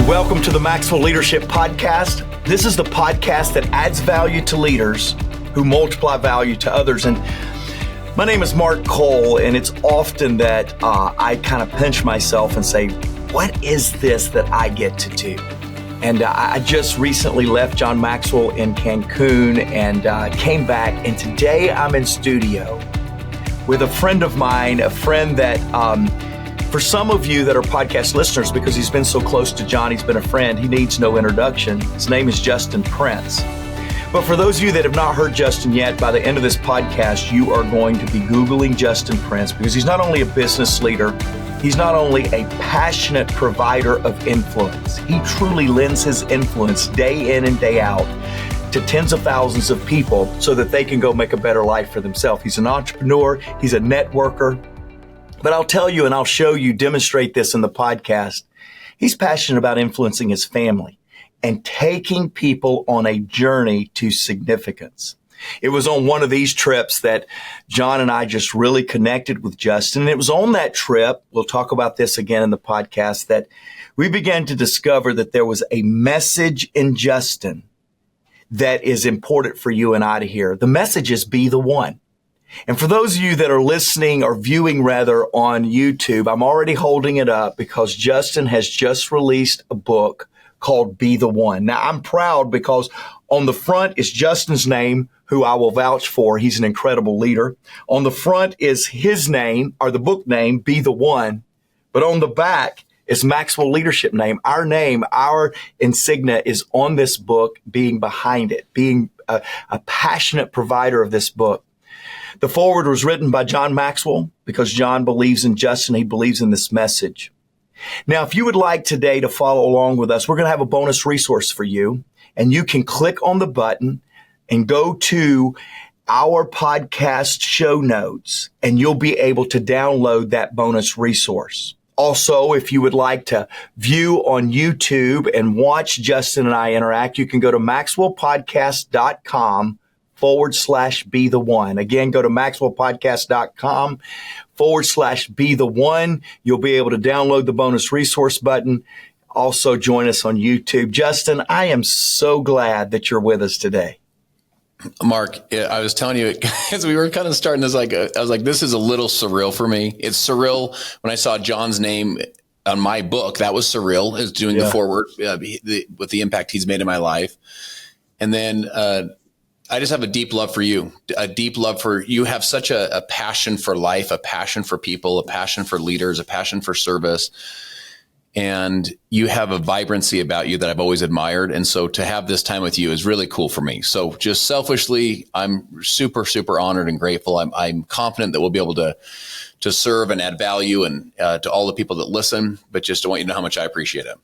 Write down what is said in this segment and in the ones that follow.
Welcome to the Maxwell Leadership Podcast. This is the podcast that adds value to leaders who multiply value to others. And my name is Mark Cole, and it's often that I kind of pinch myself and say, what is this that I get to do? And I just recently left John Maxwell in Cancun and came back. And today I'm in studio with a friend of mine, a friend that for some of you that are podcast listeners, because he's been so close to John, he's been a friend, he needs no introduction. His name is Justin Prince. But for those of you that have not heard Justin yet, by the end of this podcast, you are going to be Googling Justin Prince, because he's not only a business leader, he's not only a passionate provider of influence. He truly lends his influence day in and day out to tens of thousands of people so that they can go make a better life for themselves. He's an entrepreneur, he's a networker. But I'll tell you and I'll show you, demonstrate this in the podcast. He's passionate about influencing his family and taking people on a journey to significance. It was on one of these trips that John and I just really connected with Justin. And it was on that trip, we'll talk about this again in the podcast, that we began to discover that there was a message in Justin that is important for you and I to hear. The message is be the one. And for those of you that are listening or viewing rather on YouTube, I'm already holding it up because Justin has just released a book called Be the One. Now, I'm proud because on the front is Justin's name, who I will vouch for. He's an incredible leader. On the front is his name, or the book name, Be the One. But on the back is Maxwell Leadership name. Our insignia is on this book, being behind it, being a passionate provider of this book. The foreword was written by John Maxwell because John believes in Justin. He believes in this message. Now, if you would like today to follow along with us, we're going to have a bonus resource for you. And you can click on the button and go to our podcast show notes, and you'll be able to download that bonus resource. Also, if you would like to view on YouTube and watch Justin and I interact, you can go to maxwellpodcast.com/be the one. Again, go to maxwellpodcast.com/be the one. You'll be able to download the bonus resource button. Also join us on YouTube. Justin, I am so glad that you're with us today. Mark, I was telling you, as we were kind of starting this, I was like, this is a little surreal for me. It's surreal when I saw John's name on my book. That was surreal, as doing the foreword with the impact he's made in my life. And then I just have a deep love for you, you have such a passion for life, a passion for people, a passion for leaders, a passion for service. And you have a vibrancy about you that I've always admired. And so to have this time with you is really cool for me. So just selfishly, I'm super, super honored and grateful. I'm confident that we'll be able to serve and add value and to all the people that listen, but just I want you to know how much I appreciate it.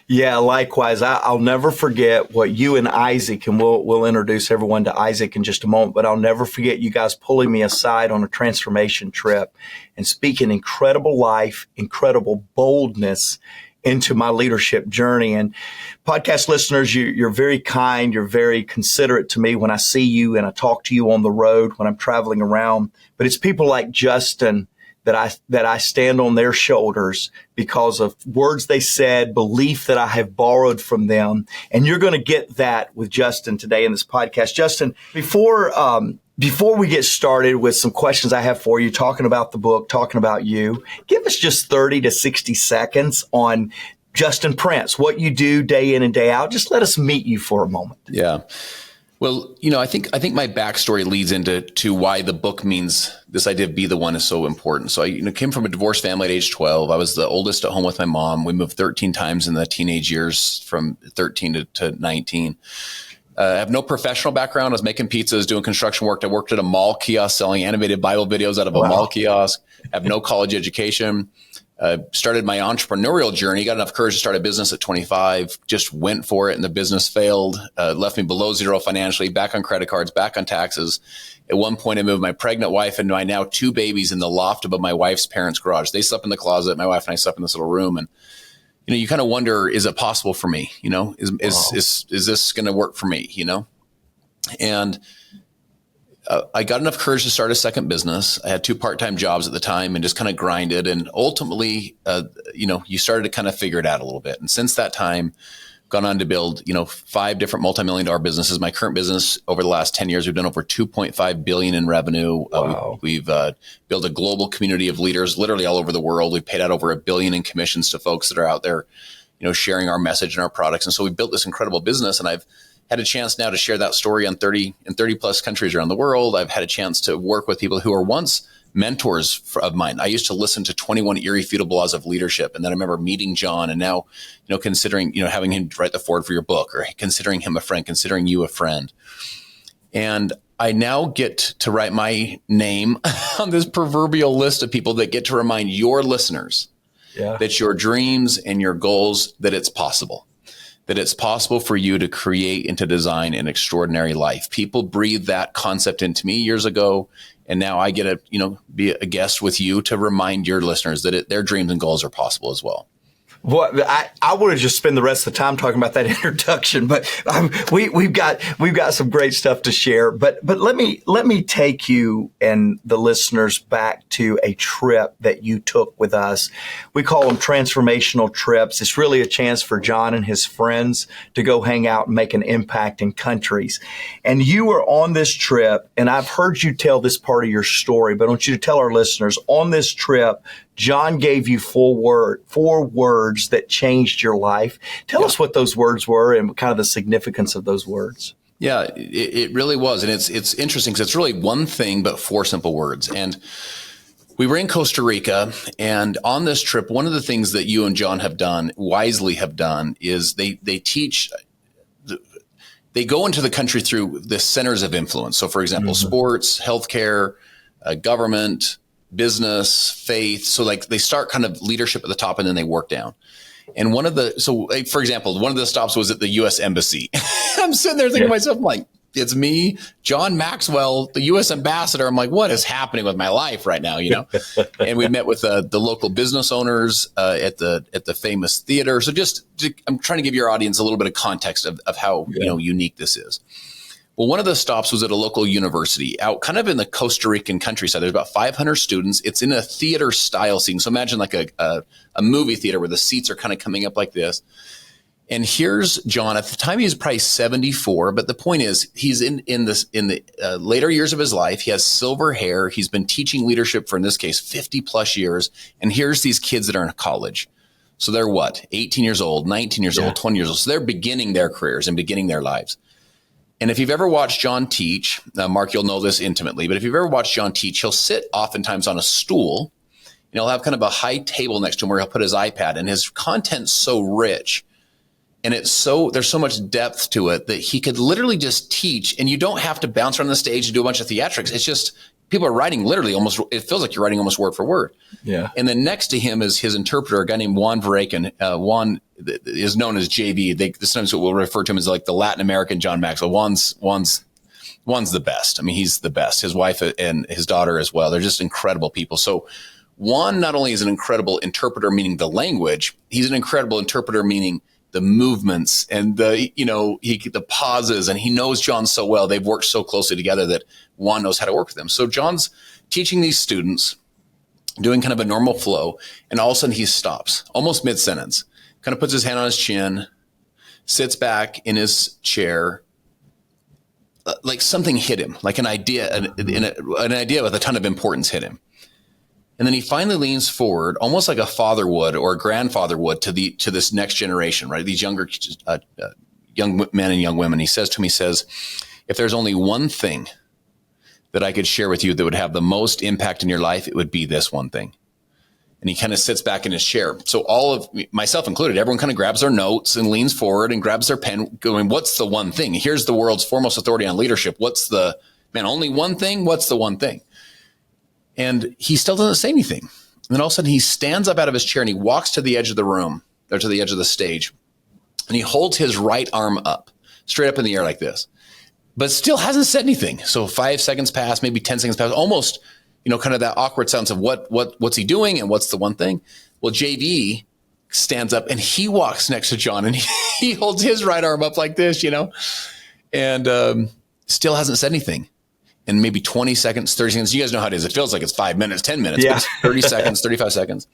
Yeah, likewise. I'll never forget what you and Isaac, and we'll introduce everyone to Isaac in just a moment, but I'll never forget you guys pulling me aside on a transformation trip and speaking incredible life, incredible boldness into my leadership journey. And podcast listeners, you're very kind. You're very considerate to me when I see you and I talk to you on the road when I'm traveling around. But it's people like Justin that I stand on their shoulders because of words they said, belief that I have borrowed from them. And you're going to get that with Justin today in this podcast. Justin, before we get started with some questions I have for you, talking about the book, talking about you, give us just 30 to 60 seconds on Justin Prince, what you do day in and day out. Just let us meet you for a moment. Yeah. Well, I think my backstory leads into why the book means this idea of be the one is so important. So I came from a divorced family at age 12. I was the oldest at home with my mom. We moved 13 times in the teenage years from 13 to 19. I have no professional background. I was making pizzas, doing construction work. I worked at a mall kiosk selling animated Bible videos out of a mall kiosk. I have no college education. Started my entrepreneurial journey, got enough courage to start a business at 25, just went for it and the business failed, left me below zero financially, back on credit cards, back on taxes. At one point, I moved my pregnant wife and my now 2 babies in the loft above my wife's parents' garage. They slept in the closet. My wife and I slept in this little room. And, you kind of wonder, is it possible for me? Is this going to work for me? And I got enough courage to start a second business. I had 2 part-time jobs at the time and just kind of grinded. And ultimately, you started to kind of figure it out a little bit. And since that time, gone on to build, 5 different multimillion-dollar businesses. My current business over the last 10 years, we've done over $2.5 billion in revenue. Wow. We've built a global community of leaders literally all over the world. We've paid out over $1 billion in commissions to folks that are out there, sharing our message and our products. And so we built this incredible business, and I've had a chance now to share that story in 30 plus countries around the world. I've had a chance to work with people who are once mentors of mine. I used to listen to 21 Irrefutable Laws of Leadership. And then I remember meeting John and now, considering, having him write the foreword for your book, or considering him a friend, considering you a friend. And I now get to write my name on this proverbial list of people that get to remind your listeners that your dreams and your goals, that it's possible. That it's possible for you to create and to design an extraordinary life. People breathed that concept into me years ago. And now I get to, be a guest with you to remind your listeners that their dreams and goals are possible as well. Well, I would have just spent the rest of the time talking about that introduction, but we've got some great stuff to share. But let me take you and the listeners back to a trip that you took with us. We call them transformational trips. It's really a chance for John and his friends to go hang out and make an impact in countries. And you were on this trip, and I've heard you tell this part of your story, but I want you to tell our listeners, on this trip, John gave you 4 words that changed your life. Tell us what those words were and kind of the significance of those words. Yeah, it really was. And it's interesting because it's really one thing, but 4 simple words. And we were in Costa Rica, and on this trip, one of the things that you and John wisely have done, is they teach, they go into the country through the centers of influence. So for example, sports, healthcare, government, business, faith. So they start kind of leadership at the top and then they work down. And for example, one of the stops was at the U.S. Embassy. I'm sitting there thinking to myself, I'm like, it's me, John Maxwell, the U.S. ambassador. I'm like, what is happening with my life right now? And we met with the local business owners at the famous theater. So I'm trying to give your audience a little bit of context of how unique this is. Well, one of the stops was at a local university out kind of in the Costa Rican countryside. There's about 500 students. It's in a theater style scene. So imagine like a movie theater where the seats are kind of coming up like this. And here's John. At the time, he was probably 74. But the point is, he's in the later years of his life. He has silver hair. He's been teaching leadership for, in this case, 50 plus years. And here's these kids that are in college. So they're 18 years old, 19 years old, 20 years old. So they're beginning their careers and beginning their lives. And if you've ever watched John teach, Mark, you'll know this intimately, but if you've ever watched John teach, he'll sit oftentimes on a stool, and he'll have kind of a high table next to him where he'll put his iPad, and his content's so rich, and there's so much depth to it that he could literally just teach, and you don't have to bounce around the stage and do a bunch of theatrics. It's just people are writing literally almost, it feels like you're writing almost word for word. Yeah. And then next to him is his interpreter, a guy named Juan Verraken. Juan is known as JV. Sometimes we'll refer to him as like the Latin American John Maxwell. Juan's the best. I mean, he's the best. His wife and his daughter as well. They're just incredible people. So Juan not only is an incredible interpreter, meaning the language, he's an incredible interpreter, meaning the movements and the pauses, and he knows John so well. They've worked so closely together that Juan knows how to work with him. So John's teaching these students, doing kind of a normal flow, and all of a sudden he stops, almost mid-sentence, kind of puts his hand on his chin, sits back in his chair, like something hit him, like an idea with a ton of importance hit him. And then he finally leans forward, almost like a father would or a grandfather would to this next generation, right? These younger young men and young women. He says to me, if there's only one thing that I could share with you that would have the most impact in your life, it would be this one thing. And he kind of sits back in his chair. So all of myself included, everyone kind of grabs their notes and leans forward and grabs their pen going, what's the one thing? Here's the world's foremost authority on leadership. Only one thing? What's the one thing? And he still doesn't say anything. And then all of a sudden he stands up out of his chair and he walks to the edge of the room, or to the edge of the stage. And he holds his right arm up, straight up in the air like this, but still hasn't said anything. So 5 seconds pass, maybe 10 seconds pass, almost, kind of that awkward silence of what's he doing and what's the one thing? Well, JV stands up and he walks next to John and he holds his right arm up like this, and still hasn't said anything. and maybe 20 seconds, 30 seconds. You guys know how it is. It feels like it's 5 minutes, 10 minutes, Yeah. but it's 30 seconds, 35 seconds.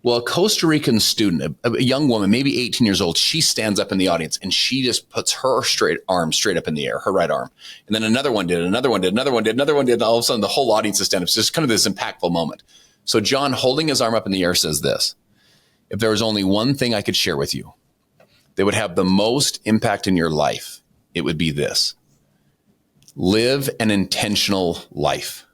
Well, a Costa Rican student, a young woman, maybe 18 years old, she stands up in the audience and she just puts her arm straight up in the air, her right arm. And then another one did, another one did, another one did, another one did. And all of a sudden the whole audience is standing up. It's just kind of this impactful moment. So John, holding his arm up in the air, says this: if there was only one thing I could share with you that would have the most impact in your life, it would be this: live an intentional life.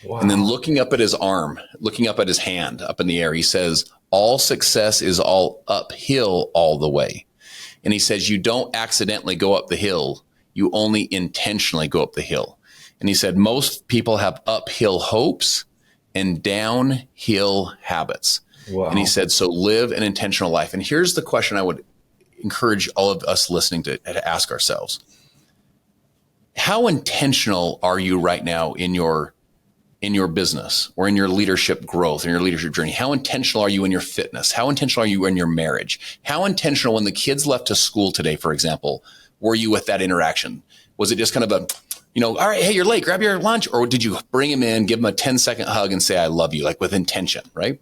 Wow. And then looking up at his arm, looking up at his hand up in the air, he says, all success is all uphill all the way. And he says, you don't accidentally go up the hill. You only intentionally go up the hill. And he said, most people have uphill hopes and downhill habits. Wow. And he said, so live an intentional life. And here's the question I would encourage all of us listening to ask ourselves. How intentional are you right now in your business or in your leadership growth, in your leadership journey? How intentional are you in your fitness? How intentional are you in your marriage? How intentional, when the kids left to school today, for example, were you with that interaction? Was it just kind of a, all right, hey, you're late, grab your lunch? Or did you bring him in, give him a 10-second hug and say, I love you, like with intention, right?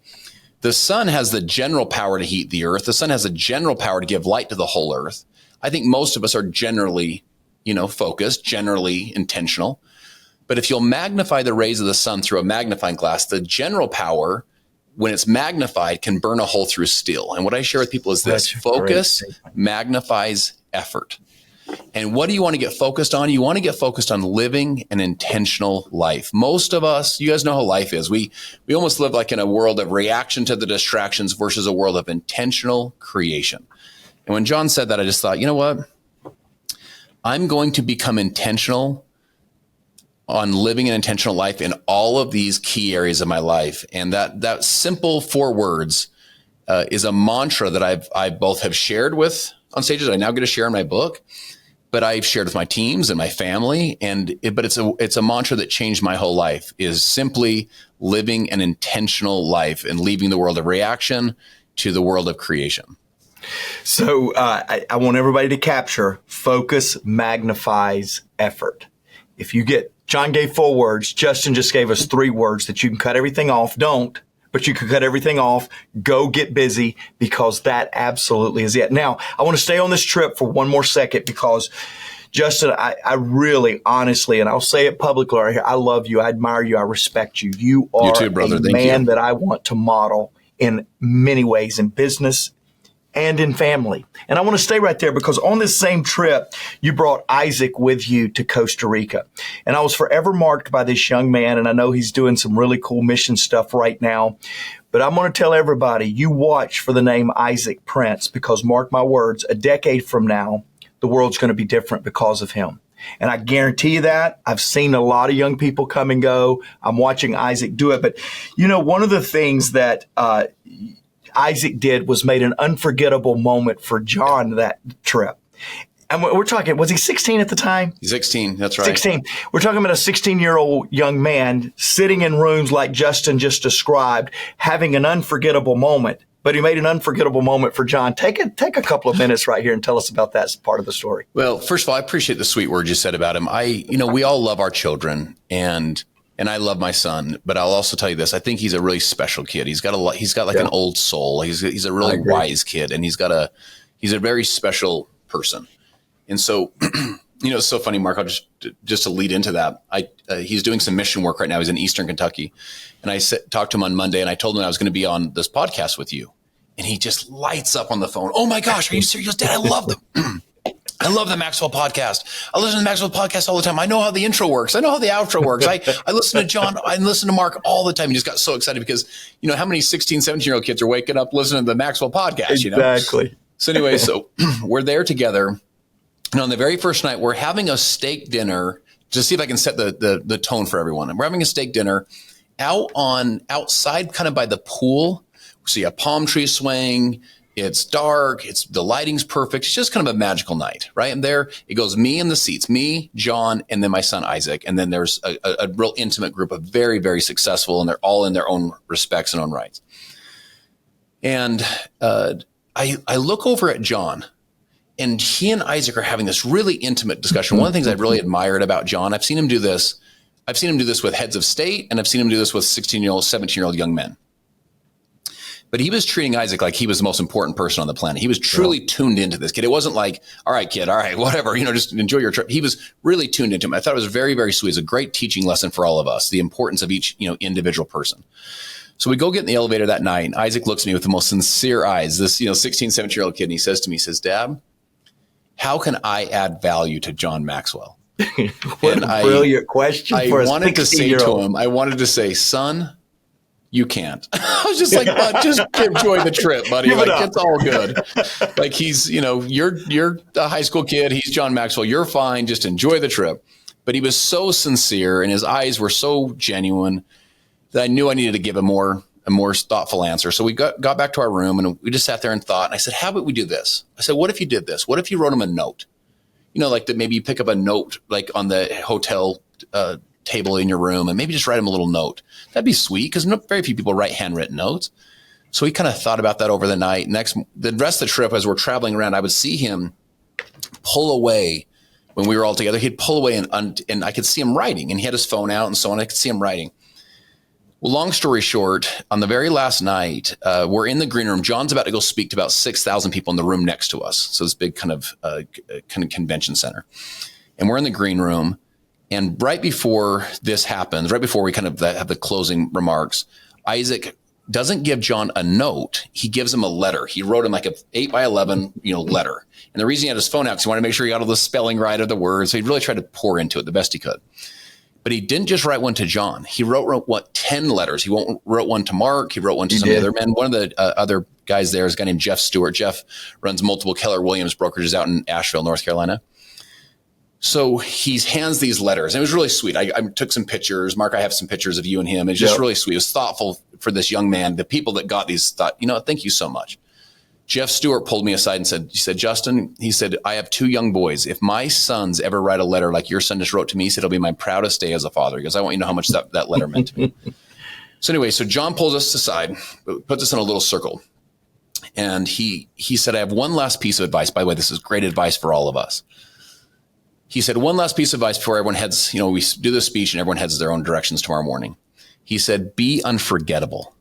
The sun has the general power to heat the earth. The sun has the general power to give light to the whole earth. I think most of us are generally, focused, generally intentional. But if you'll magnify the rays of the sun through a magnifying glass, the general power, when it's magnified, can burn a hole through steel. And what I share with people is this: focus magnifies effort. And what do you want to get focused on? You want to get focused on living an intentional life. Most of us, you guys know how life is. We almost live like in a world of reaction to the distractions versus a world of intentional creation. And when John said that, I just thought, you know what? I'm going to become intentional on living an intentional life in all of these key areas of my life. And that simple 4 words is a mantra that I both have shared with on stages. I now get to share in my book, but I've shared with my teams and my family. But it's a mantra that changed my whole life: is simply living an intentional life and leaving the world of reaction to the world of creation. So I want everybody to capture: focus magnifies effort. If you get, John gave 4 words. Justin just gave us 3 words that you can cut everything off. Don't, but you can cut everything off. Go get busy, because that absolutely is it. Now, I want to stay on this trip for one more second, because Justin, I really, honestly, and I'll say it publicly right here, I love you. I admire you. I respect you. You are too, brother. a Thank man you. that I want to model in many ways, in business and in family. And I want to stay right there, because on this same trip, you brought Isaac with you to Costa Rica. And I was forever marked by this young man. And I know he's doing some really cool mission stuff right now. But I'm going to tell everybody, you watch for the name Isaac Prince, because mark my words, a decade from now, the world's going to be different because of him. And I guarantee you that. I've seen a lot of young people come and go. I'm watching Isaac do it. But, one of the things that Isaac did was made an unforgettable moment for John that trip. And we're talking, was he 16 at the time? 16, that's right. 16. We're talking about a 16-year-old young man sitting in rooms like Justin just described, having an unforgettable moment. But he made an unforgettable moment for John. Take a couple of minutes right here and tell us about that part of the story. Well, first of all, I appreciate the sweet words you said about him. We all love our children, and I love my son, but I'll also tell you this: I think he's a really special kid. He's got an old soul. He's a really wise kid, and he's a very special person. And so, it's so funny, Mark. I'll just to lead into that. He's doing some mission work right now. He's in Eastern Kentucky, and I talked to him on Monday, and I told him I was going to be on this podcast with you, and he just lights up on the phone. Oh my gosh, are you serious, Dad? I love them. I love the Maxwell podcast. I listen to the Maxwell podcast all the time. I know how the intro works. I know how the outro works. I listen to John. I listen to Mark all the time. He just got so excited because, how many 16, 17-year-old kids are waking up listening to the Maxwell podcast, Exactly. So anyway, we're there together. And on the very first night, we're having a steak dinner to see if I can set the tone for everyone. And we're having a steak dinner outside kind of by the pool. We see a palm tree swaying. It's dark. The lighting's perfect. It's just kind of a magical night, right? And there it goes, me in the seats, me, John, and then my son, Isaac. And then there's a real intimate group of very, very successful, and they're all in their own respects and own rights. And I look over at John, and he and Isaac are having this really intimate discussion. One of the things I really admired about John, I've seen him do this I've seen him do this with heads of state, and I've seen him do this with 16-year-old, 17-year-old young men. But he was treating Isaac like he was the most important person on the planet. He was truly tuned into this kid. It wasn't like, all right, kid, all right, whatever, just enjoy your trip. He was really tuned into him. I thought it was very, very sweet. It's a great teaching lesson for all of us, the importance of each, individual person. So we go get in the elevator that night, and Isaac looks at me with the most sincere eyes, this, 16, 17-year-old kid, and he says to me, he says, Dad, how can I add value to John Maxwell? What a brilliant question for a 16-year-old. I wanted to say, son, you can't. I was just like, just enjoy the trip, buddy. It's all good. Like he's, you're a high school kid. He's John Maxwell. You're fine. Just enjoy the trip. But he was so sincere and his eyes were so genuine that I knew I needed to give a more thoughtful answer. So we got back to our room and we just sat there and thought. And I said, how about we do this? I said, what if you did this? What if you wrote him a note? Like that maybe you pick up a note like on the hotel table in your room and maybe just write him a little note. That'd be sweet because very few people write handwritten notes. So we kind of thought about that over the night. The rest of the trip, as we're traveling around, I would see him pull away when we were all together. He'd pull away and I could see him writing, and he had his phone out and so on. I could see him writing. Well, long story short, on the very last night, we're in the green room. John's about to go speak to about 6,000 people in the room next to us. So this big kind of convention center. And we're in the green room. And right before this happens, right before we kind of have the closing remarks, Isaac doesn't give John a note. He gives him a letter. He wrote him like a 8x11, letter. And the reason he had his phone out is he wanted to make sure he got all the spelling right of the words. So he really tried to pour into it the best he could. But he didn't just write one to John. He wrote 10 letters. He wrote one to Mark. He wrote one to some of the other men. One of the other guys there is a guy named Jeff Stewart. Jeff runs multiple Keller Williams brokerages out in Asheville, North Carolina. So he hands these letters. And it was really sweet. I took some pictures. Mark, I have some pictures of you and him. It's just really sweet. It was thoughtful for this young man. The people that got these thought, thank you so much. Jeff Stewart pulled me aside and said, Justin, he said, I have 2 young boys. If my sons ever write a letter like your son just wrote to me, he said, it'll be my proudest day as a father because I want you to know how much that letter meant to me. So anyway, so John pulls us aside, puts us in a little circle. And he said, I have one last piece of advice. By the way, this is great advice for all of us. He said, one last piece of advice before everyone heads, we do the speech and everyone heads their own directions tomorrow morning. He said, be unforgettable.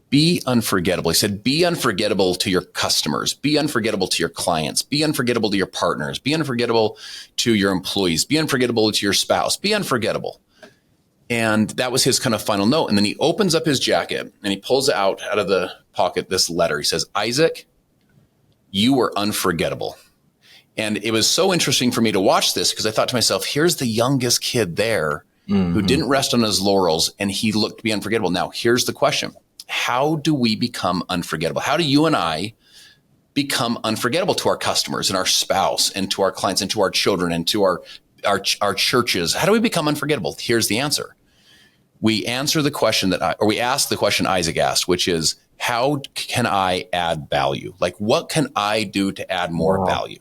Be unforgettable. He said, be unforgettable to your customers. Be unforgettable to your clients. Be unforgettable to your partners. Be unforgettable to your employees. Be unforgettable to your spouse. Be unforgettable. And that was his kind of final note. And then he opens up his jacket and he pulls out of the pocket this letter. He says, Isaac, you were unforgettable. And it was so interesting for me to watch this because I thought to myself, here's the youngest kid there who didn't rest on his laurels and he looked to be unforgettable. Now, here's the question. How do we become unforgettable? How do you and I become unforgettable to our customers and our spouse and to our clients and to our children and to our churches? How do we become unforgettable? Here's the answer. We answer the question we ask the question Isaac asked, which is, how can I add value? Like, what can I do to add more value?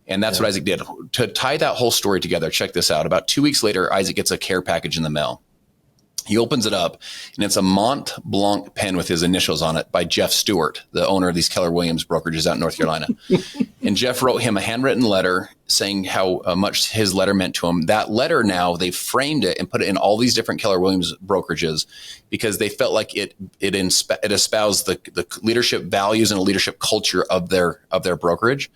And that's what Isaac did. To tie that whole story together, check this out. About 2 weeks later, Isaac gets a care package in the mail. He opens it up, and it's a Mont Blanc pen with his initials on it by Jeff Stewart, the owner of these Keller Williams brokerages out in North Carolina. And Jeff wrote him a handwritten letter saying how much his letter meant to him. That letter now, they framed it and put it in all these different Keller Williams brokerages because they felt like it espoused the leadership values and a leadership culture of their brokerage.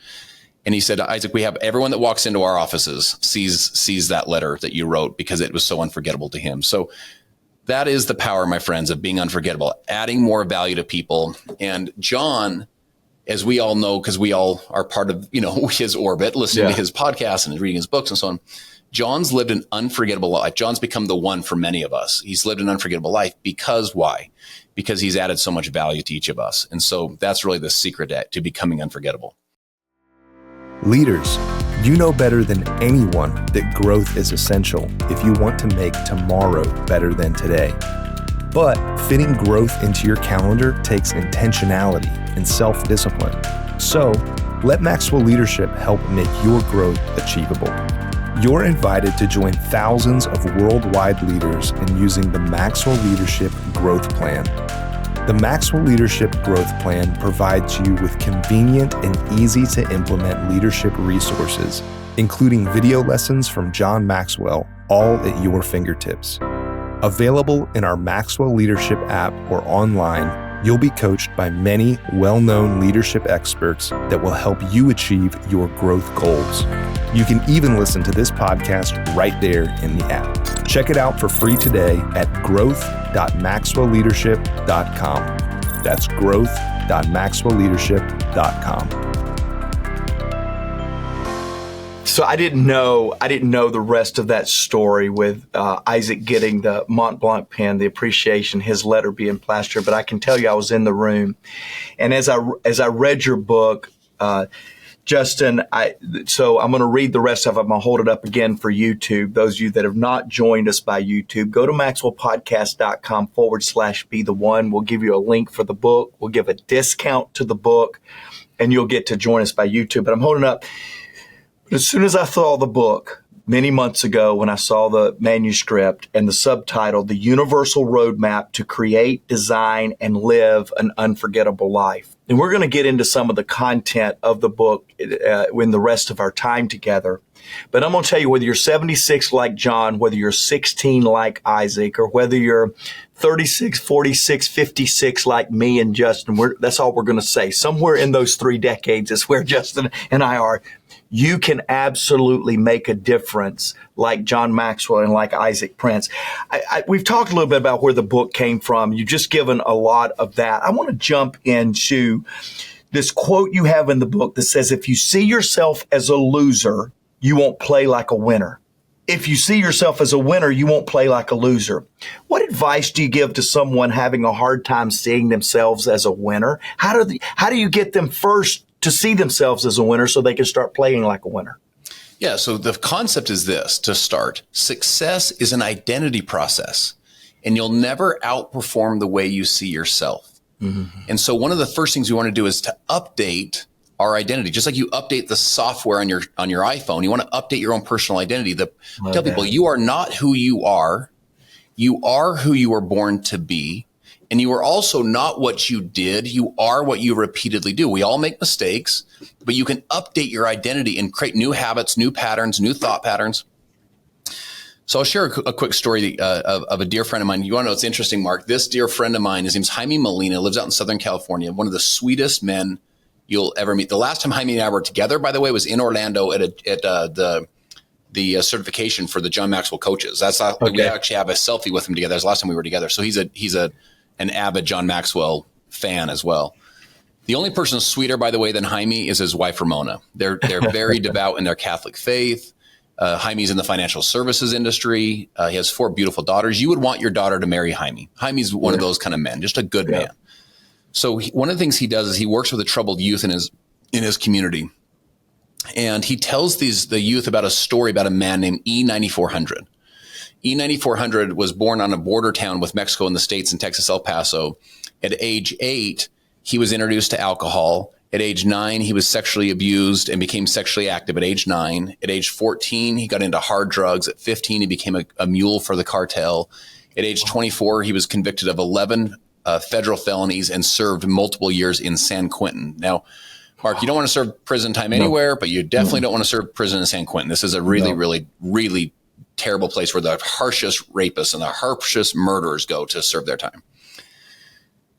And he said, Isaac, we have everyone that walks into our offices sees that letter that you wrote because it was so unforgettable to him. So that is the power, my friends, of being unforgettable, adding more value to people. And John, as we all know, because we all are part of, his orbit, listening to his podcast and reading his books and so on, John's lived an unforgettable life. John's become the one for many of us. He's lived an unforgettable life because why? Because he's added so much value to each of us. And so that's really the secret to becoming unforgettable. Leaders, you know better than anyone that growth is essential if you want to make tomorrow better than today. But fitting growth into your calendar takes intentionality and self-discipline. So, let Maxwell Leadership help make your growth achievable. You're invited to join thousands of worldwide leaders in using the Maxwell Leadership Growth Plan. The Maxwell Leadership Growth Plan provides you with convenient and easy to implement leadership resources, including video lessons from John Maxwell, all at your fingertips. Available in our Maxwell Leadership app or online, you'll be coached by many well-known leadership experts that will help you achieve your growth goals. You can even listen to this podcast right there in the app. Check it out for free today at growth.maxwellleadership.com. That's growth.maxwellleadership.com. So I didn't know the rest of that story with Isaac getting the Mont Blanc pen, the appreciation, his letter being plastered. But I can tell you, I was in the room, and as I read your book, Justin, so I'm going to read the rest of it. I'm going to hold it up again for YouTube. Those of you that have not joined us by YouTube, go to maxwellpodcast.com/be the one. We'll give you a link for the book. We'll give a discount to the book, and you'll get to join us by YouTube. But I'm holding up. But as soon as I saw the book many months ago, when I saw the manuscript and the subtitle, The Universal Roadmap to Create, Design, and Live an Unforgettable Life. And we're going to get into some of the content of the book in the rest of our time together. But I'm going to tell you, whether you're 76 like John, whether you're 16 like Isaac, or whether you're 36, 46, 56 like me and Justin, that's all we're going to say. Somewhere in those 3 decades is where Justin and I are. You can absolutely make a difference like John Maxwell and like Isaac Prince. We've talked a little bit about where the book came from. You've just given a lot of that. I want to jump into this quote you have in the book that says, if you see yourself as a loser, you won't play like a winner. If you see yourself as a winner, you won't play like a loser. What advice do you give to someone having a hard time seeing themselves as a winner? How do you get them first to see themselves as a winner so they can start playing like a winner? Yeah, so the concept is this, to start. Success is an identity process, and you'll never outperform the way you see yourself. Mm-hmm. And so one of the first things we want to do is to update our identity. Just like you update the software on your iPhone, you want to update your own personal identity. Tell people you are not who you are. You are who you were born to be. And you are also not what you did. You are what you repeatedly do. We all make mistakes, but you can update your identity and create new habits, new patterns, new thought patterns. So I'll share a quick story of a dear friend of mine. You want to know what's interesting, Mark? This dear friend of mine, his name's Jaime Molina, lives out in Southern California, one of the sweetest men you'll ever meet. The last time Jaime and I were together, by the way, was in Orlando at the certification for the John Maxwell coaches. We actually have a selfie with him together. That's the last time we were together. So he's an avid John Maxwell fan as well. The only person sweeter, by the way, than Jaime is his wife, Ramona. They're very devout in their Catholic faith. Jaime's in the financial services industry. He has 4 beautiful daughters. You would want your daughter to marry Jaime. Jaime's one of those kind of men, just a good man. So one of the things he does is he works with the troubled youth in his community. And he tells the youth about a story about a man named E9400. E9400 was born on a border town with Mexico and the States in Texas, El Paso. At age 8, he was introduced to alcohol. At age 9, he was sexually abused and became sexually active at age 9. At age 14, he got into hard drugs. At 15, he became a mule for the cartel. At age 24, he was convicted of 11 federal felonies and served multiple years in San Quentin. Now, Mark, you don't want to serve prison time anywhere, but you definitely don't want to serve prison in San Quentin. This is a really, really, really terrible place where the harshest rapists and the harshest murderers go to serve their time.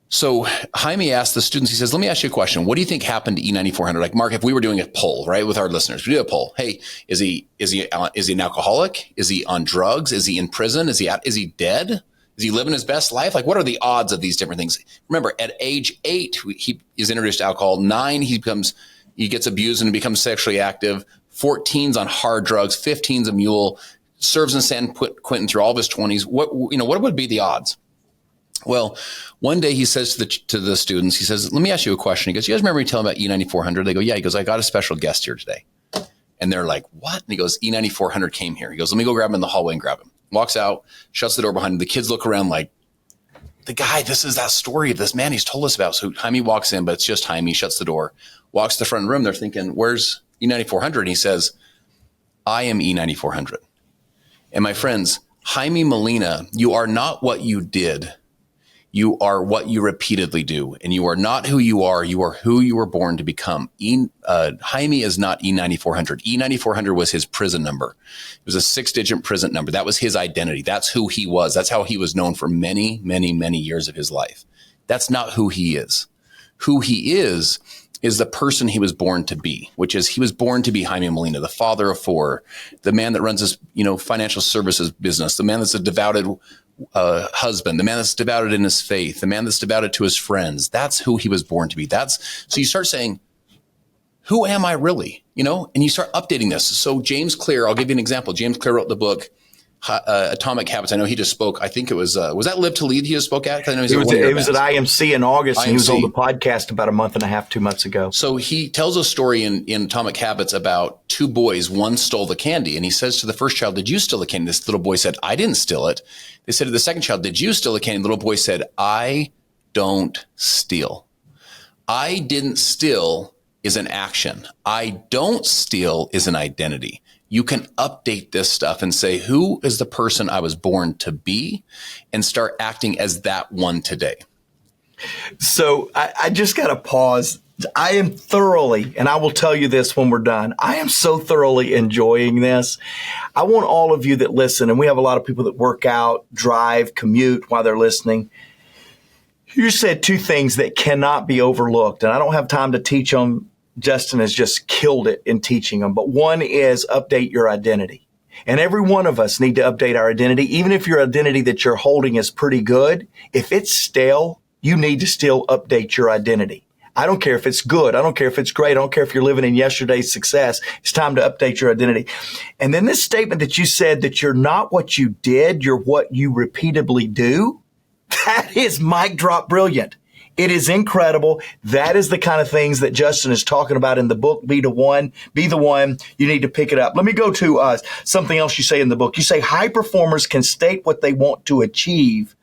So Jaime asked the students, he says, let me ask you a question. What do you think happened to E9400? Like, Mark, if we were doing a poll, right, with our listeners, we do a poll. Hey, is he an alcoholic? Is he on drugs? Is he in prison? Is he dead? Is he living his best life? Like, what are the odds of these different things? Remember, at age 8, he is introduced to alcohol. 9, he gets abused and becomes sexually active. 14's on hard drugs. 15's a mule. Serves in San Quentin through all of his 20s. What would be the odds? Well, one day he says to the students, he says, let me ask you a question. He goes, you guys remember me telling about E9400? They go, yeah. He goes, I got a special guest here today. And they're like, what? And he goes, E9400 came here. He goes, let me go grab him in the hallway and grab him. Walks out, shuts the door behind him. The kids look around like, the guy, this is that story of this man he's told us about. So Jaime walks in, but it's just Jaime, shuts the door, walks to the front room. They're thinking, where's E9400? And he says, I am E9400. And my friends, Jaime Molina, you are not what you did. You are what you repeatedly do, and you are not who you are. You are who you were born to become. Jaime is not E9400. E9400 was his prison number. It was a 6-digit prison number. That was his identity. That's who he was. That's how he was known for many, many, many years of his life. That's not who he is. Who he is the person he was born to be, which is he was born to be Jaime Molina, the father of 4, the man that runs his, financial services business, the man that's a devoted husband, the man that's devoted in his faith, the man that's devoted to his friends. That's who he was born to be. So you start saying, who am I really? And you start updating this. So James Clear, I'll give you an example. James Clear wrote the book, Atomic Habits. I know he just spoke. I think it was that Live to Lead he just spoke at? I know it was at IMC in August, and he was on the podcast about a month and a half, 2 months ago. So he tells a story in Atomic Habits about 2 boys. One stole the candy, and he says to the first child, "Did you steal the candy?" This little boy said, "I didn't steal it." They said to the second child, "Did you steal the candy?" The little boy said, "I don't steal." I didn't steal is an action. I don't steal is an identity. You can update this stuff and say, who is the person I was born to be, and start acting as that one today. So I just got to pause. I am thoroughly, and I will tell you this when we're done, I am so thoroughly enjoying this. I want all of you that listen, and we have a lot of people that work out, drive, commute while they're listening. You said 2 things that cannot be overlooked, and I don't have time to teach them. Justin has just killed it in teaching them. But one is update your identity. And every one of us need to update our identity. Even if your identity that you're holding is pretty good, if it's stale, you need to still update your identity. I don't care if it's good. I don't care if it's great. I don't care if you're living in yesterday's success. It's time to update your identity. And then this statement that you said that you're not what you did, you're what you repeatedly do. That is mic drop brilliant. It is incredible. That is the kind of things that Justin is talking about in the book, Be the One. You need to pick it up. Let me go to something else you say in the book. You say high performers can state what they want to achieve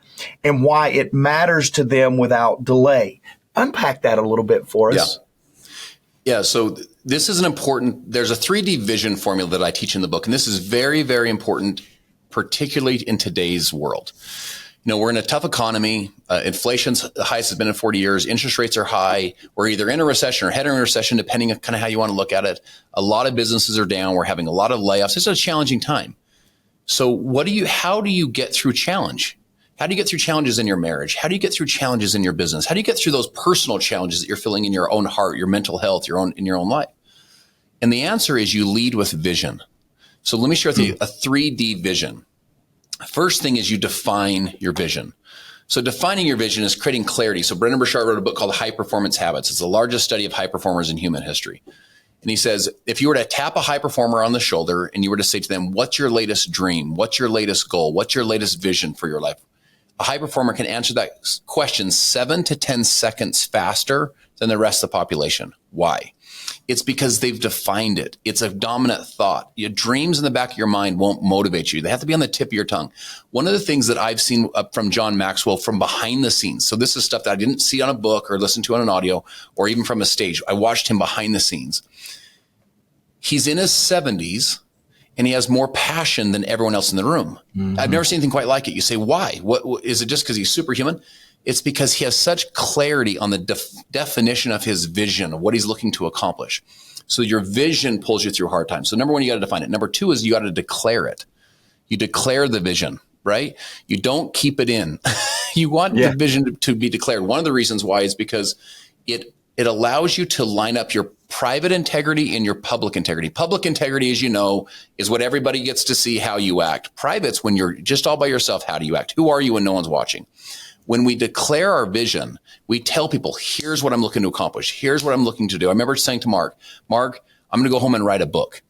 and why it matters to them without delay. Unpack that a little bit for us. Yeah. So this is there's a 3D vision formula that I teach in the book. And this is very, very important, particularly in today's world. We're in a tough economy. Inflation's the highest it's been in 40 years. Interest rates are high. We're either in a recession or heading in a recession, depending on kind of how you want to look at it. A lot of businesses are down. We're having a lot of layoffs. It's a challenging time. So how do you get through challenge? How do you get through challenges in your marriage? How do you get through challenges in your business? How do you get through those personal challenges that you're feeling in your own heart, your mental health, in your own life? And the answer is you lead with vision. So let me share with you a 3D vision. First thing is you define your vision. So defining your vision is creating clarity. So Brendon Burchard wrote a book called High Performance Habits. It's the largest study of high performers in human history. And he says, if you were to tap a high performer on the shoulder and you were to say to them, what's your latest dream? What's your latest goal? What's your latest vision for your life? A high performer can answer that question 7 to 10 seconds faster than the rest of the population. Why? It's because they've defined it. It's a dominant thought. Your dreams in the back of your mind won't motivate you. They have to be on the tip of your tongue. One of the things that I've seen from John Maxwell from behind the scenes. So this is stuff that I didn't see on a book or listen to on an audio or even from a stage. I watched him behind the scenes. He's in his 70s and he has more passion than everyone else in the room. Mm-hmm. I've never seen anything quite like it. You say, why? What is it just because he's superhuman? It's because he has such clarity on the definition of his vision, of what he's looking to accomplish. So your vision pulls you through hard times. So number 1, you got to define it. Number 2 is you got to declare it. You declare the vision, right? You don't keep it in. You want the vision to be declared. One of the reasons why is because it allows you to line up your private integrity and your public integrity. Public integrity, as you know, is what everybody gets to see how you act. Private's when you're just all by yourself, how do you act? Who are you when no one's watching? When we declare our vision, we tell people, here's what I'm looking to accomplish. Here's what I'm looking to do. I remember saying to Mark, I'm going to go home and write a book.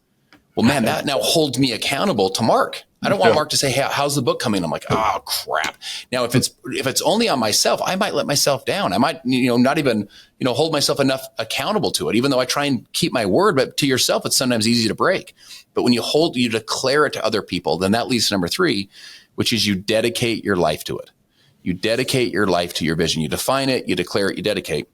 Well, man, that now holds me accountable to Mark. I don't want Mark to say, hey, how's the book coming? I'm like, oh, crap. Now, if it's only on myself, I might let myself down. I might, not even, hold myself enough accountable to it, even though I try and keep my word. But to yourself, it's sometimes easy to break. But when you declare it to other people, then that leads to number 3, which is you dedicate your life to it. You dedicate your life to your vision. You define it, you declare it, you dedicate.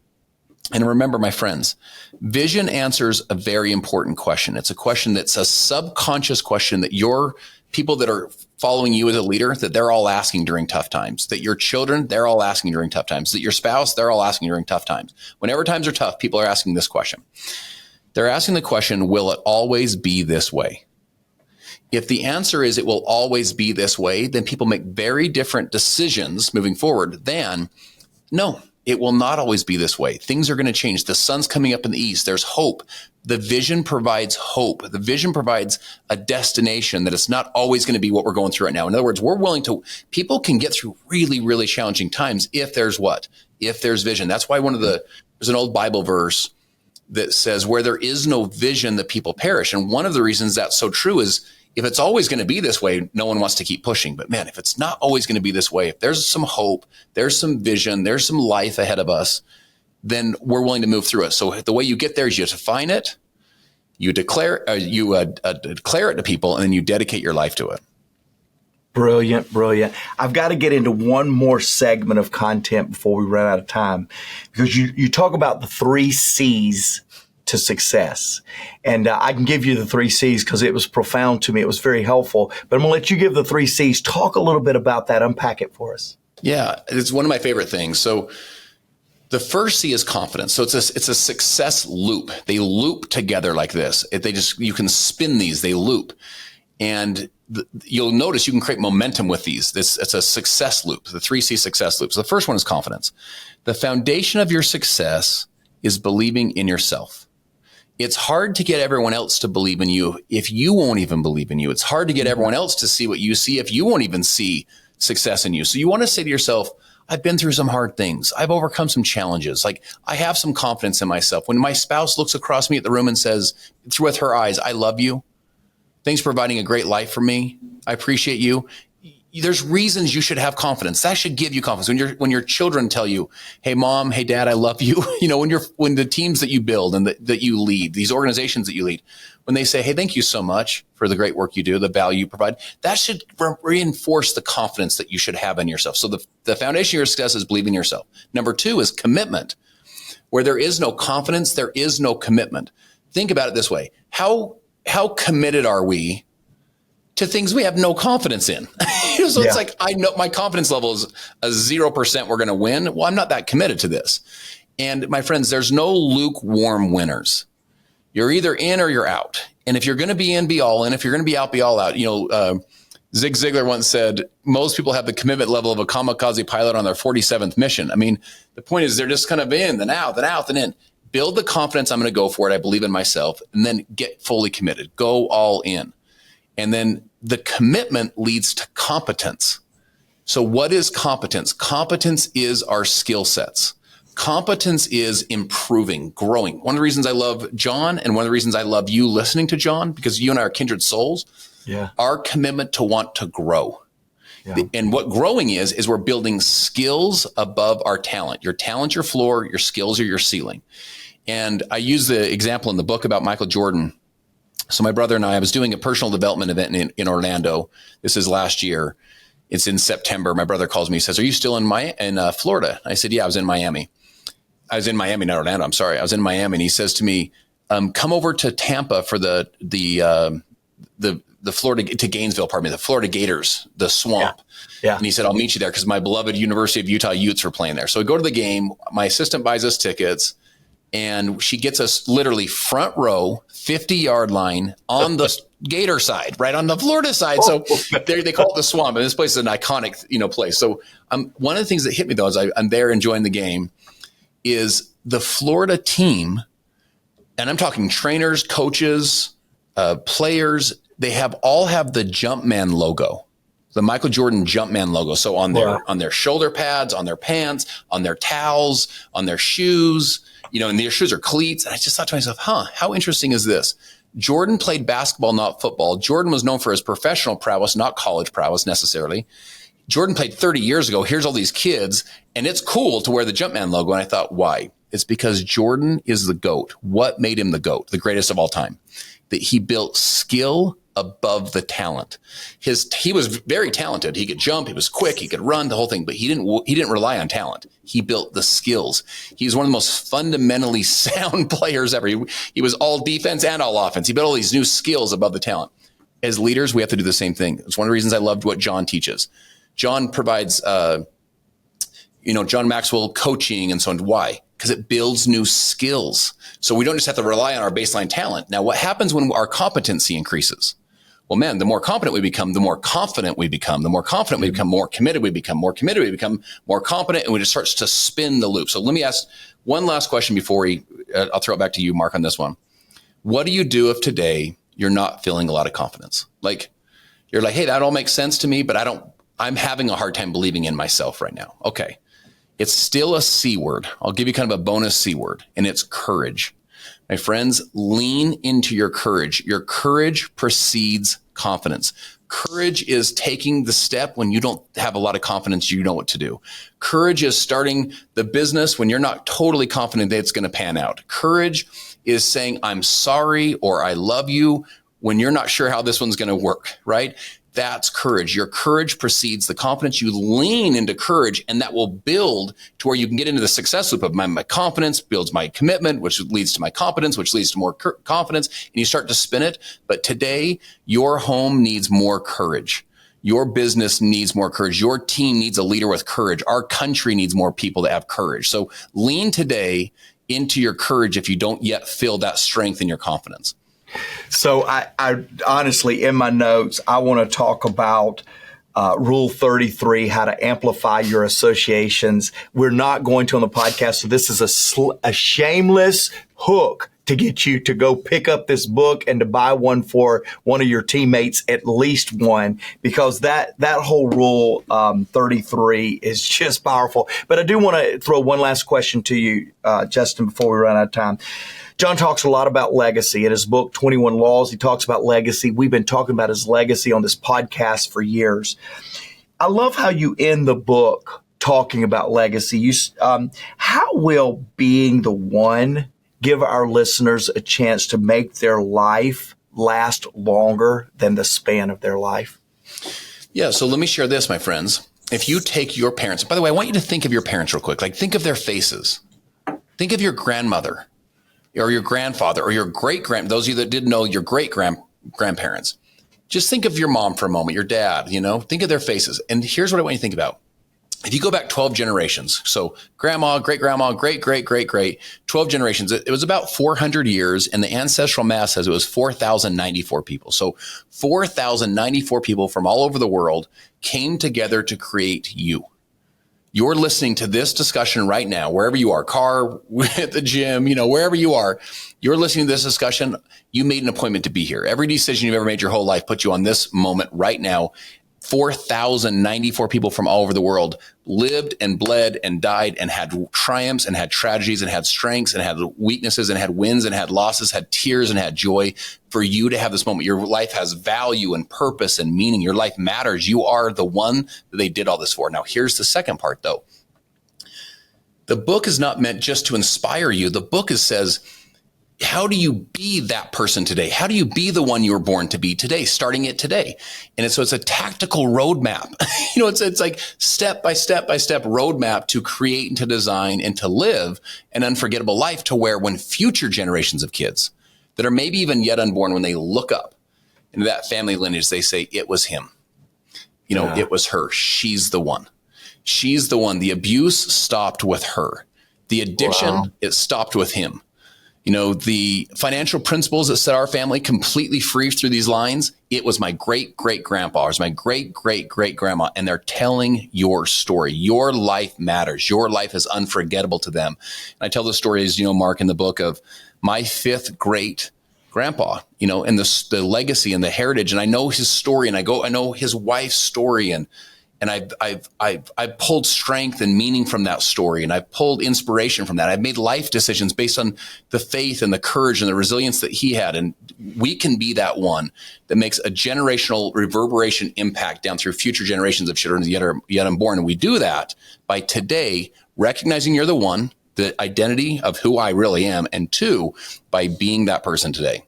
And remember, my friends, vision answers a very important question. It's a question that's a subconscious question that your people that are following you as a leader, that they're all asking during tough times, that your children, they're all asking during tough times, that your spouse, they're all asking during tough times. Whenever times are tough, people are asking this question. They're asking the question, will it always be this way? If the answer is it will always be this way, then people make very different decisions moving forward than, no, it will not always be this way. Things are going to change. The sun's coming up in the east. There's hope. The vision provides hope. The vision provides a destination that it's not always going to be what we're going through right now. In other words, people can get through really, really challenging times if there's what? If there's vision. That's why there's an old Bible verse that says where there is no vision, the people perish. And one of the reasons that's so true is if it's always going to be this way, no one wants to keep pushing. But man, if it's not always going to be this way, if there's some hope, there's some vision, there's some life ahead of us, then we're willing to move through it. So the way you get there is you define it, you declare it to people, and then you dedicate your life to it. Brilliant, brilliant. I've got to get into one more segment of content before we run out of time, because you talk about the 3 C's to success. And I can give you the 3 C's because it was profound to me. It was very helpful. But I'm going to let you give the 3 C's. Talk a little bit about that. Unpack it for us. Yeah, it's one of my favorite things. So the first C is confidence. So it's a success loop. They loop together like this. You can spin these. They loop. And you'll notice you can create momentum with these. It's a success loop, the 3C success loop. So the first one is confidence. The foundation of your success is believing in yourself. It's hard to get everyone else to believe in you if you won't even believe in you. It's hard to get everyone else to see what you see if you won't even see success in you. So you want to say to yourself, I've been through some hard things. I've overcome some challenges. Like, I have some confidence in myself. When my spouse looks across me at the room and says, with her eyes, I love you. Thanks for providing a great life for me. I appreciate you. There's reasons you should have confidence. That should give you confidence. When your children tell you, hey, mom, hey, dad, I love you. When the teams that you build and that you lead, these organizations that you lead, when they say, hey, thank you so much for the great work you do, the value you provide, that should reinforce the confidence that you should have in yourself. So the foundation of your success is believing in yourself. Number 2 is commitment. Where there is no confidence, there is no commitment. Think about it this way. How committed are we to things we have no confidence in? So it's like, I know my confidence level is a 0% we're going to win. Well, I'm not that committed to this. And my friends, there's no lukewarm winners. You're either in or you're out. And if you're going to be in, be all in. If you're going to be out, be all out. Zig Ziglar once said, most people have the commitment level of a kamikaze pilot on their 47th mission. I mean, the point is they're just kind of in, then out, then in. Build the confidence. I'm going to go for it. I believe in myself. And then get fully committed. Go all in. And then the commitment leads to competence. So what is competence? Competence is our skill sets. Competence is improving, growing. One of the reasons I love John and one of the reasons I love you listening to John, because you and I are kindred souls, our commitment to want to grow. Yeah. And what growing is we're building skills above our talent. Your talent's your floor, your skills are your ceiling. And I use the example in the book about Michael Jordan. So my brother and I was doing a personal development event in Orlando. This is last year. It's in September. My brother calls me. He says, are you still in Florida? I said, yeah, I was in Miami. I was in Miami, not Orlando. I'm sorry. I was in Miami. And he says to me, come over to Tampa for the Florida, to Gainesville, the Florida Gators, the Swamp. Yeah. And he said, I'll meet you there because my beloved University of Utah Utes were playing there. So we go to the game. My assistant buys us tickets. And she gets us literally front row, 50-yard line on the Gator side, right on the Florida side. So they call it the Swamp, and this place is an iconic, place. So one of the things that hit me though, as I'm there enjoying the game, is the Florida team, and I'm talking trainers, coaches, players. They all have the Jumpman logo, the Michael Jordan Jumpman logo. So on their shoulder pads, on their pants, on their towels, on their shoes. And their shoes are cleats. And I just thought to myself, how interesting is this? Jordan played basketball, not football. Jordan was known for his professional prowess, not college prowess necessarily. Jordan played 30 years ago. Here's all these kids, and it's cool to wear the Jumpman logo. And I thought, why? It's because Jordan is the GOAT. What made him the GOAT, the greatest of all time? That he built skill above the talent. He was very talented. He could jump. He was quick. He could run, the whole thing. But he didn't rely on talent. He built the skills. He's one of the most fundamentally sound players ever. He was all defense and all offense. He built all these new skills above the talent. As leaders, we have to do the same thing. It's one of the reasons I loved what John teaches. John provides, John Maxwell coaching and so on. Why? Because it builds new skills. So we don't just have to rely on our baseline talent. Now, what happens when our competency increases? Well, man, the more competent we become, the more confident we become. The more confident we become, more committed we become. More committed we become, more competent, and we just starts to spin the loop. So let me ask one last question before I'll throw it back to you, Mark, on this one. What do you do if today you're not feeling a lot of confidence? Like, you're like, hey, that all makes sense to me, but I'm having a hard time believing in myself right now. Okay. It's still a C word. I'll give you kind of a bonus C word, and it's courage. My friends, lean into your courage. Your courage precedes confidence. Courage is taking the step when you don't have a lot of confidence, you know what to do. Courage is starting the business when you're not totally confident that it's going to pan out. Courage is saying, I'm sorry, or I love you when you're not sure how this one's going to work, right? That's courage. Your courage precedes the confidence. You lean into courage, and that will build to where you can get into the success loop of my confidence builds my commitment, which leads to my competence, which leads to more confidence, and you start to spin it. But today, your home needs more courage. Your business needs more courage. Your team needs a leader with courage. Our country needs more people that have courage. So lean today into your courage if you don't yet feel that strength in your confidence. So I honestly, in my notes, I want to talk about Rule 33, how to amplify your associations. We're not going to on the podcast, so this is a shameless hook to get you to go pick up this book and to buy one for one of your teammates, at least one, because that whole Rule 33 is just powerful. But I do want to throw one last question to you, Justin, before we run out of time. John talks a lot about legacy. In his book, 21 Laws, he talks about legacy. We've been talking about his legacy on this podcast for years. I love how you end the book talking about legacy. How will being the one give our listeners a chance to make their life last longer than the span of their life? Yeah, so let me share this, my friends. If you take your parents, by the way, I want you to think of your parents real quick. Like, think of their faces. Think of your grandmother, or your grandfather, or your those of you that didn't know your grandparents. Just think of your mom for a moment, your dad, think of their faces. And here's what I want you to think about. If you go back 12 generations, so grandma, great-grandma, great-great-great-great, 12 generations, it was about 400 years, and the ancestral mass says it was 4,094 people. So 4,094 people from all over the world came together to create you. You're listening to this discussion right now, wherever you are, car, at the gym, wherever you are, you're listening to this discussion. You made an appointment to be here. Every decision you've ever made your whole life put you on this moment right now. 4,094 people from all over the world lived and bled and died and had triumphs and had tragedies and had strengths and had weaknesses and had wins and had losses, had tears and had joy. For you to have this moment, your life has value and purpose and meaning. Your life matters. You are the one that they did all this for. Now, here's the second part, though. The book is not meant just to inspire you. The book says, how do you be that person today? How do you be the one you were born to be today, starting it today? And so it's a tactical roadmap. It's like step by step by step roadmap to create and to design and to live an unforgettable life, to where when future generations of kids that are maybe even yet unborn, when they look up into that family lineage, they say, it was him. It was her. She's the one. She's the one. The abuse stopped with her. The addiction, It stopped with him. The financial principles that set our family completely free through these lines, it was my great-great-grandpa, it was my great-great-great-grandma, and they're telling your story. Your life matters. Your life is unforgettable to them. And I tell the story, as Mark, in the book, of my fifth great-grandpa, and the legacy and the heritage, and I know his story, and I know his wife's story, and I've pulled strength and meaning from that story, and I've pulled inspiration from that. I've made life decisions based on the faith and the courage and the resilience that he had. And we can be that one that makes a generational reverberation impact down through future generations of children yet unborn. And we do that by today recognizing you're the one, the identity of who I really am, and two, by being that person today.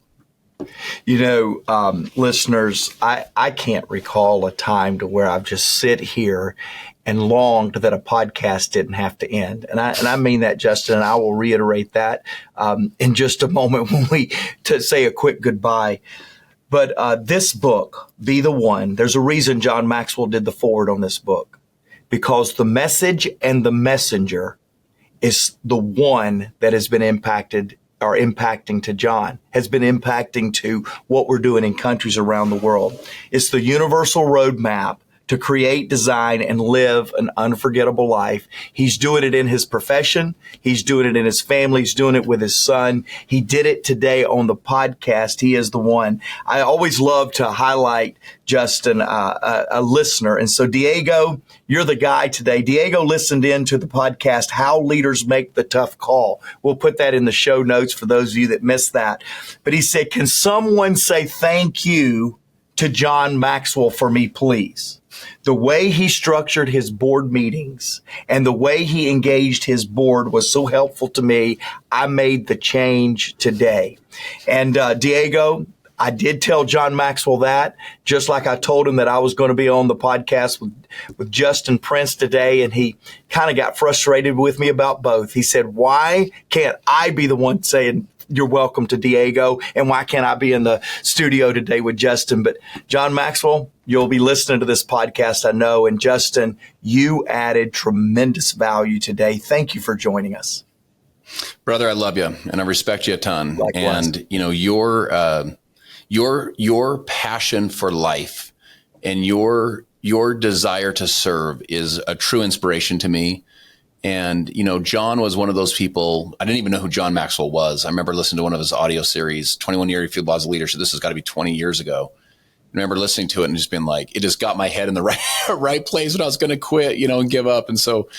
Listeners, I can't recall a time to where I've just sit here and longed that a podcast didn't have to end. And I mean that, Justin, and I will reiterate that in just a moment when to say a quick goodbye. But this book, Be the One, there's a reason John Maxwell did the foreword on this book, because the message and the messenger is the one that has been impacted or impacting to John, has been impacting to what we're doing in countries around the world. It's the universal roadmap to create, design, and live an unforgettable life. He's doing it in his profession. He's doing it in his family. He's doing it with his son. He did it today on the podcast. He is the one. I always love to highlight Justin, a listener. And so, Diego, you're the guy today. Diego listened in to the podcast, How Leaders Make the Tough Call. We'll put that in the show notes for those of you that missed that. But he said, can someone say thank you to John Maxwell for me, please? The way he structured his board meetings and the way he engaged his board was so helpful to me. I made the change today. And Diego, I did tell John Maxwell that, just like I told him that I was going to be on the podcast with Justin Prince today, and he kind of got frustrated with me about both. He said, why can't I be the one saying you're welcome to Diego, and why can't I be in the studio today with Justin? But John Maxwell, you'll be listening to this podcast, I know. And Justin, you added tremendous value today. Thank you for joining us. Brother, I love you and I respect you a ton. Likewise. And you know, your passion for life and your desire to serve is a true inspiration to me. And, you know, John was one of those people. I didn't even know who John Maxwell was. I remember listening to one of his audio series, 21 Year Field Laws of Leadership. This has got to be 20 years ago. I remember listening to it and just being like, it just got my head in the right place when I was going to quit, you know, and give up. And so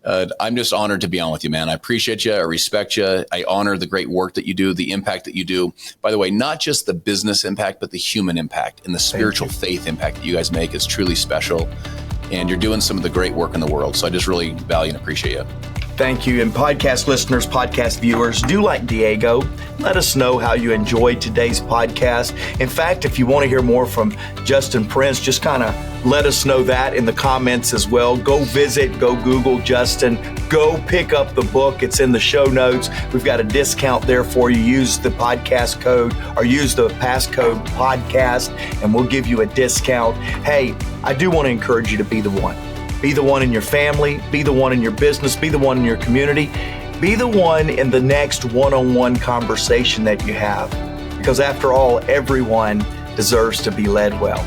I'm just honored to be on with you, man. I appreciate you. I respect you. I honor the great work that you do, the impact that you do. By the way, not just the business impact, but the human impact and the spiritual faith impact that you guys make is truly special. And you're doing some of the great work in the world. So I just really value and appreciate you. Thank you. And podcast listeners, podcast viewers, do like Diego. Let us know how you enjoyed today's podcast. In fact, if you want to hear more from Justin Prince, just kind of let us know that in the comments as well. Go visit, go Google Justin, go pick up the book. It's in the show notes. We've got a discount there for you. Use the podcast code or use the passcode podcast and we'll give you a discount. Hey, I do want to encourage you to be the one. Be the one in your family, be the one in your business, be the one in your community, be the one in the next one-on-one conversation that you have. Because after all, everyone deserves to be led well.